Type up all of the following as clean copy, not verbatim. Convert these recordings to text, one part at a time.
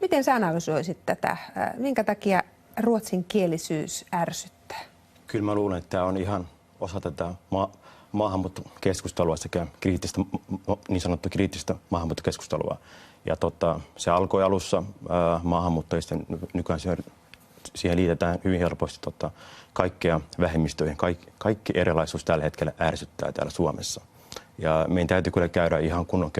Miten sä analysoisit tätä? Minkä takia ruotsinkielisyys ärsyttää? Kyllä mä luulen, että tämä on ihan osa tätä maahanmuuttokeskustelua sekä niin sanottua kriittistä maahanmuuttokeskustelua. Ja se alkoi alussa maahanmuuttajista, nykyään siihen liitetään hyvin helposti kaikkea vähemmistöihin. Kaikki erilaisuus tällä hetkellä ärsyttää täällä Suomessa. Ja meidän täytyy kyllä käydä ihan kunnon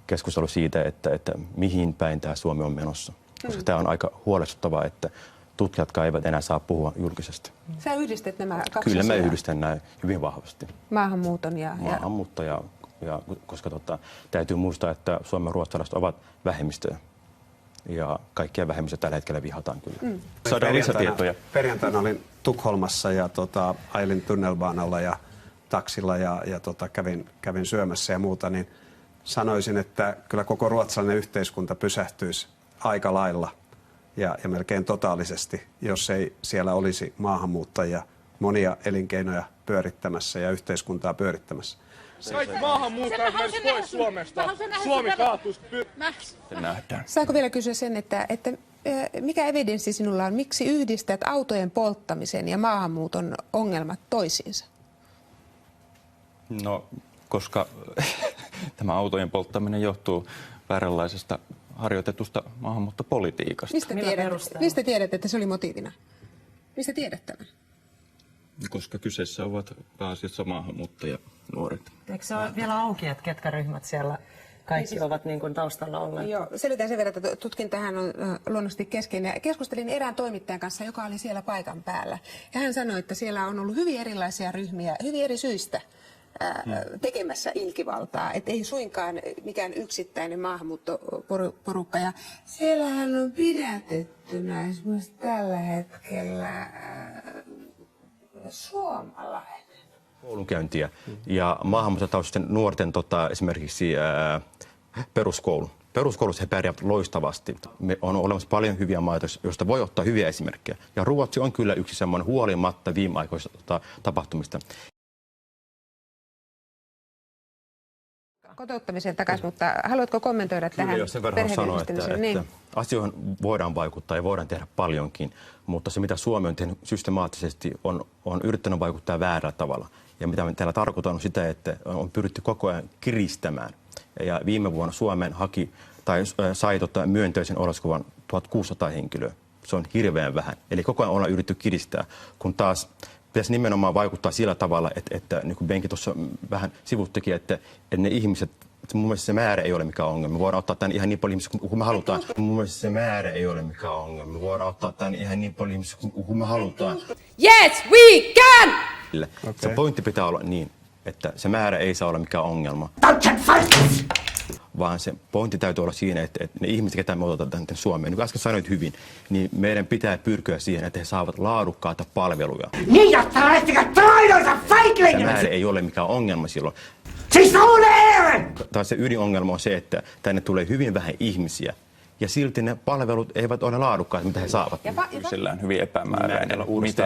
keskustelu siitä, että mihin päin tämä Suomi on menossa. Koska tämä on aika huolestuttavaa, että tutkijatkaan eivät enää saa puhua julkisesti. Sä yhdistät nämä kaksi Kyllä asiaa. mä yhdistän näin hyvin vahvasti. Maahanmuuton Maahanmuutto koska täytyy muistaa, että suomen ruotsalaiset ovat vähemmistöjä. Ja kaikkia vähemmistöjä tällä hetkellä vihataan kyllä. Saadaan lisätietoja. Perjantaina olin Tukholmassa ja ajelin tunnelbaanalla ja taksilla ja kävin syömässä ja muuta, niin sanoisin, että kyllä koko ruotsalainen yhteiskunta pysähtyisi aika lailla ja melkein totaalisesti, jos ei siellä olisi maahanmuuttajia monia elinkeinoja pyörittämässä ja yhteiskuntaa pyörittämässä. Kaikki maahanmuuttajat menis pois Suomesta. Suomi kaatuisi. Se nähdään. Saanko vielä kysyä sen, että mikä evidenssi sinulla on, miksi yhdistät autojen polttamisen ja maahanmuuton ongelmat toisiinsa? No, koska tämä autojen polttaminen johtuu vääränlaisesta harjoitetusta maahanmuuttopolitiikasta. Mistä tiedät, että se oli motiivina? Mistä tiedät tämän? Koska kyseessä ovat pääasiassa maahanmuuttajanuoret. Eikö se ole vielä auki, että ketkä ryhmät siellä kaikki ovat niin kuin taustalla olleet? Joo, selvitän sen verran, että tutkintahan on luonnollisesti kesken. Ja keskustelin erään toimittajan kanssa, joka oli siellä paikan päällä. Ja hän sanoi, että siellä on ollut hyvin erilaisia ryhmiä, hyvin eri syistä tekemässä ilkivaltaa. Että ei suinkaan mikään yksittäinen maahanmuuttoporukka. Ja siellähän on pidätettynä esimerkiksi tällä hetkellä suomalainen. Koulunkäyntiä ja maahanmuuttajataustaisten nuorten esimerkiksi peruskoulu. Peruskoulussa he pärjäävät loistavasti. Me on olemassa paljon hyviä maita, joista voi ottaa hyviä esimerkkejä. Ja Ruotsi on kyllä yksi semmoinen huolimatta viimeaikoisista tapahtumista. Kotouttamiseen takaisin, mutta haluatko kommentoida tähän Kyllä, sen verran sanoa, että asioihin voidaan vaikuttaa ja voidaan tehdä paljonkin, mutta se mitä Suomi on tehnyt systemaattisesti on yrittänyt vaikuttaa väärällä tavalla. Ja mitä täällä tarkoitan on sitä, että on pyritty koko ajan kiristämään. Ja viime vuonna Suomeen sai myönteisen oleskuvan 1600 henkilöä. Se on hirveän vähän. Eli koko ajan ollaan yritetty kiristää, kun taas pitäisi nimenomaan vaikuttaa sillä tavalla, että niin kuin Benki tuossa vähän sivuttikin, että ne ihmiset, että mun mielestä se määrä ei ole mikään ongelma. Me voidaan ottaa tänne ihan niin paljon ihmisiä kuin me halutaan. Mun mielestä se määrä ei ole mikään ongelma. Me voidaan ottaa tänne ihan niin paljon ihmisiä kuin me halutaan. Yes, we can! Okay. Se pointti pitää olla niin, että se määrä ei saa olla mikään ongelma. Vaan se pointti täytyy olla siinä, että ne ihmiset, ketä me otetaan tänne Suomeen, niin kuin äsken sanoit hyvin, niin meidän pitää pyrkiä siihen, että he saavat laadukkaita palveluja. Se määrä ei ole mikään ongelma silloin. Se ydinongelma on se, että tänne tulee hyvin vähän ihmisiä. Ja silti ne palvelut eivät ole laadukkaat, mitä he saavat. Nykyisellään hyvin epämääräinen.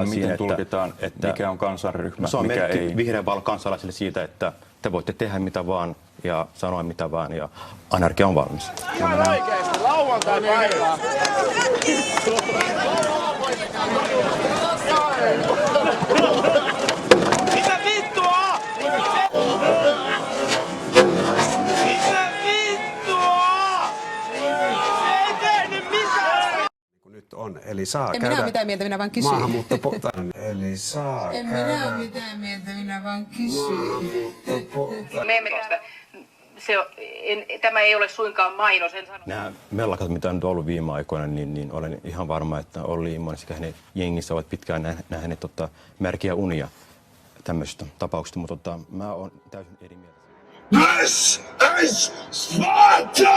Miten tulkitaan, että mikä on kansanryhmä, se on mikä ei? Vihreän valo kansalaisille siitä, että te voitte tehdä mitä vaan ja sanoa mitä vaan ja anarkia on valmis. Ihan oikeesti, lauantai-päivää. Mitä vittua? Nyt on, eli saa En käydä minä ole mitään mieltä, minä vaan kysyin. Eli saa En minä ole mitään mieltä, minä vaan kysyin. Me emme tästä. Tämä ei ole suinkaan mainos, en sano. Nämä mellakat, mitä on nyt ollut viime aikoina, niin olen ihan varma, että Olli Immonen sekä hänen jengissä ovat pitkään nähneet märkiä unia tämmöisistä tapauksista, mutta mä oon täysin eri mieltä. This is Sparta!